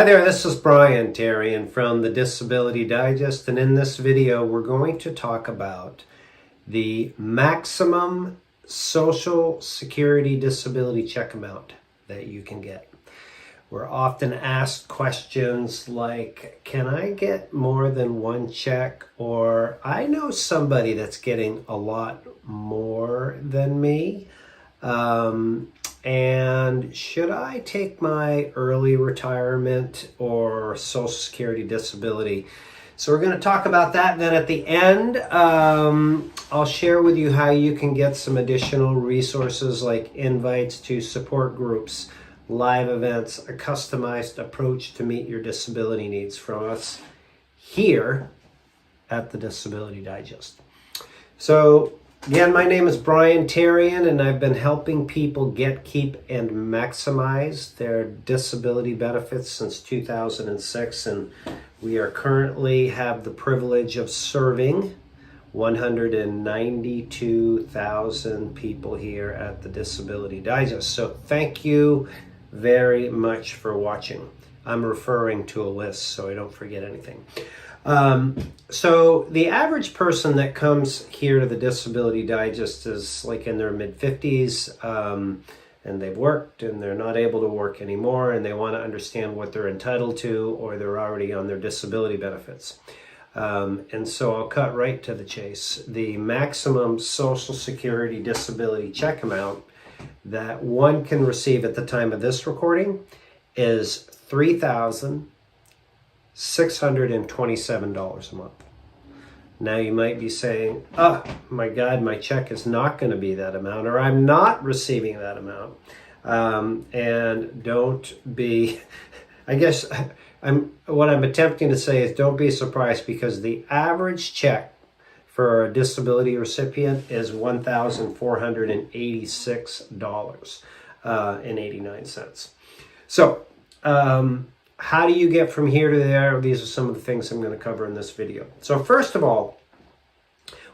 Hi there, this is Brian Therrien from the Disability Digest, and in this video we're going to talk about the maximum Social Security disability check amount that you can get. We're often asked questions like, can I get more than one check? Or I know somebody that's getting a lot more than me. And should I take my early retirement or Social Security disability? So we're going to talk about that. And then at the end, I'll share with you how you can get some additional resources like invites to support groups, live events, a customized approach to meet your disability needs from us here at the Disability Digest. So again, my name is Brian Therrien, and I've been helping people get, keep, and maximize their disability benefits since 2006. And we are currently have the privilege of serving 192,000 people here at the Disability Digest. So thank you very much for watching. I'm referring to a list so I don't forget anything. So the average person that comes here to the Disability Digest is like in their mid-50s, and they've worked and they're not able to work anymore, and they want to understand what they're entitled to, or they're already on their disability benefits. And so I'll cut right to the chase. The maximum Social Security disability check amount that one can receive at the time of this recording is $3,627 a month. Now you might be saying, oh my God, my check is not going to be that amount, or I'm not receiving that amount. And don't be, I guess what I'm attempting to say is don't be surprised, because the average check for a disability recipient is $1,486.89. So, how do you get from here to there? These are some of the things I'm going to cover in this video. So first of all,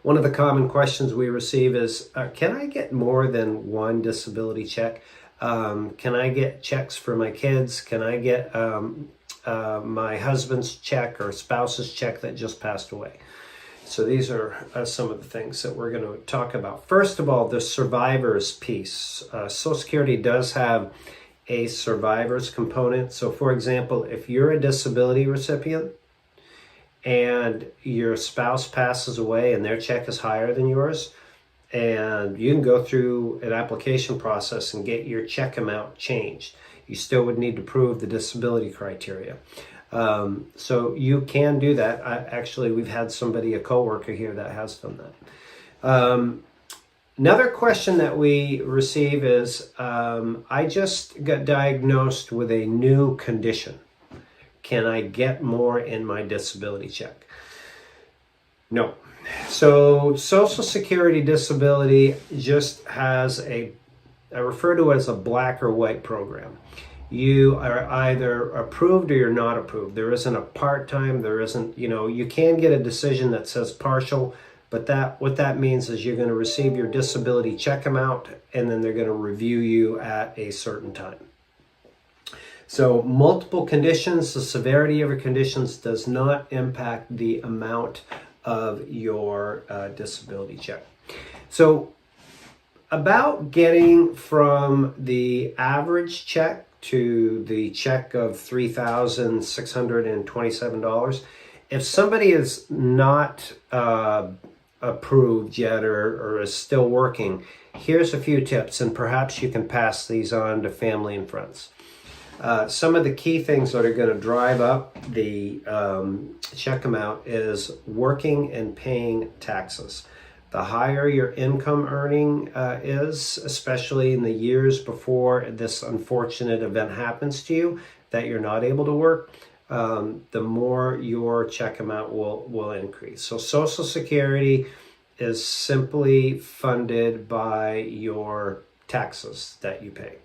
one of the common questions we receive is, can I get more than one disability check? Can I get checks for my kids? Can I get my husband's check or spouse's check that just passed away? So these are some of the things that we're going to talk about. First of all, the survivors piece. Social Security does have a survivors component. So for example, if you're a disability recipient and your spouse passes away and their check is higher than yours, and you can go through an application process and get your check amount changed. You still would need to prove the disability criteria. So you can do that. Actually, we've had somebody, a coworker here, that has done that. Another question that we receive is, I just got diagnosed with a new condition. Can I get more in my disability check? No. So Social Security disability just has I refer to it as a black or white program. You are either approved or you're not approved. There isn't a part-time, there isn't, you can get a decision that says partial, but what that means is you're going to receive your disability check amount, and then they're going to review you at a certain time. So multiple conditions, the severity of your conditions does not impact the amount of your disability check. So about getting from the average check to the check of $3,627, if somebody is not approved yet or is still working, here's a few tips, and perhaps you can pass these on to family and friends. Some of the key things that are going to drive up the check amount is working and paying taxes. The higher your income earning is, especially in the years before this unfortunate event happens to you, that you're not able to work, the more your check amount will increase. So Social Security is simply funded by your taxes that you pay.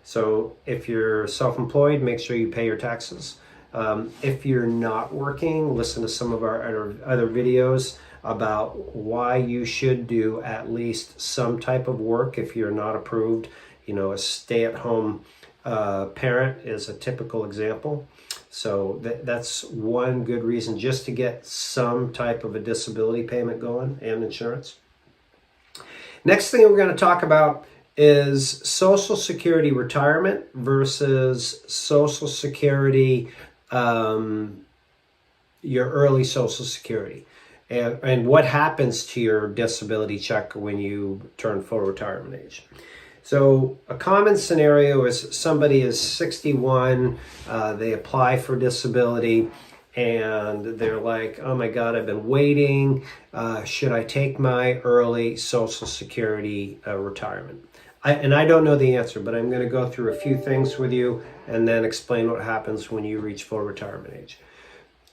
So if you're self-employed, make sure you pay your taxes. If you're not working, listen to some of our other videos about why you should do at least some type of work if you're not approved. A stay-at-home parent is a typical example. So that's one good reason, just to get some type of a disability payment going and insurance. Next thing we're going to talk about is Social Security retirement versus Social Security, your early Social Security, and what happens to your disability check when you turn full retirement age. So a common scenario is somebody is 61, they apply for disability, and they're like, oh my God, I've been waiting. Should I take my early Social Security retirement? I don't know the answer, but I'm going to go through a few things with you and then explain what happens when you reach full retirement age.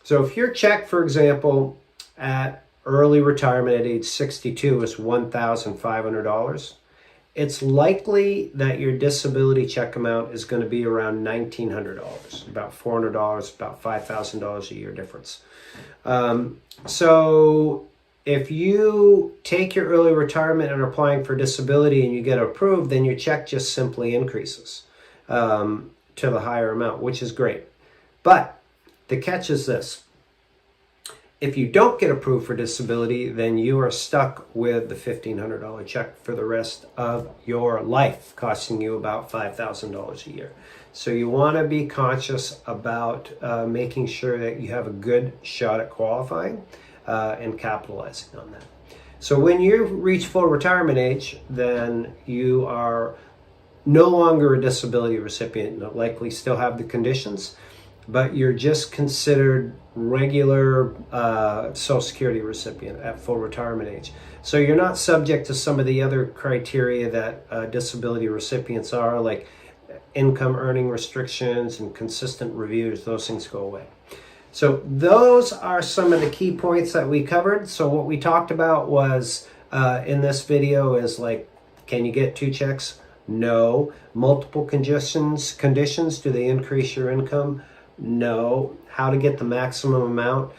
So if your check, for example, at early retirement at age 62 is $1,500, it's likely that your disability check amount is going to be around $1,900, about $400, about $5,000 a year difference. So if you take your early retirement and are applying for disability and you get approved, then your check just simply increases to the higher amount, which is great. But the catch is this. If you don't get approved for disability, then you are stuck with the $1,500 check for the rest of your life, costing you about $5,000 a year. So you want to be conscious about making sure that you have a good shot at qualifying and capitalizing on that. So when you reach full retirement age, then you are no longer a disability recipient. You'll likely still have the conditions, but you're just considered regular Social Security recipient at full retirement age. So you're not subject to some of the other criteria that disability recipients are, like income earning restrictions and consistent reviews. Those things go away. So those are some of the key points that we covered. So what we talked about was in this video is like, can you get 2 checks? No. Multiple conditions, do they increase your income? No. How to get the maximum amount,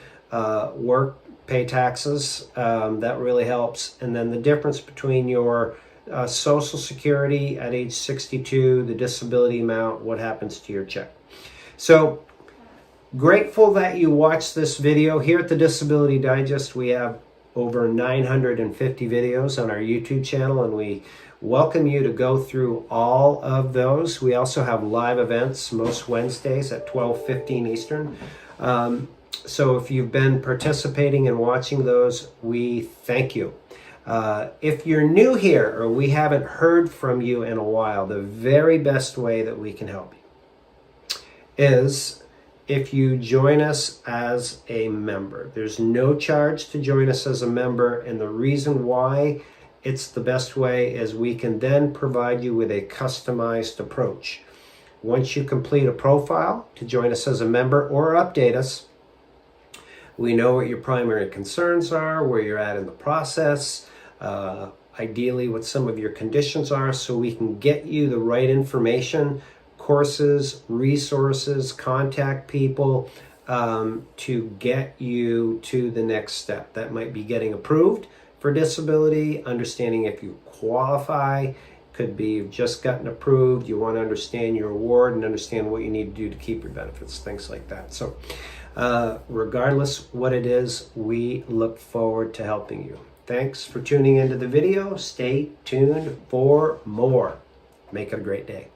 work, pay taxes, that really helps. And then the difference between your Social Security at age 62, the disability amount, what happens to your check. So grateful that you watched this video. Here at the Disability Digest, we have over 950 videos on our YouTube channel, and we welcome you to go through all of those. We also have live events most Wednesdays at 12:15 Eastern. So if you've been participating and watching those, we thank you. If you're new here or we haven't heard from you in a while, the very best way that we can help you is if you join us as a member. There's no charge to join us as a member, and the reason why it's the best way is we can then provide you with a customized approach. Once you complete a profile to join us as a member or update us, we know what your primary concerns are, where you're at in the process, ideally what some of your conditions are, so we can get you the right information, courses, resources, contact people to get you to the next step. That might be getting approved for disability, understanding if you qualify, could be you've just gotten approved, you want to understand your award and understand what you need to do to keep your benefits, things like that. So regardless what it is, we look forward to helping you. Thanks for tuning into the video. Stay tuned for more. Make it a great day.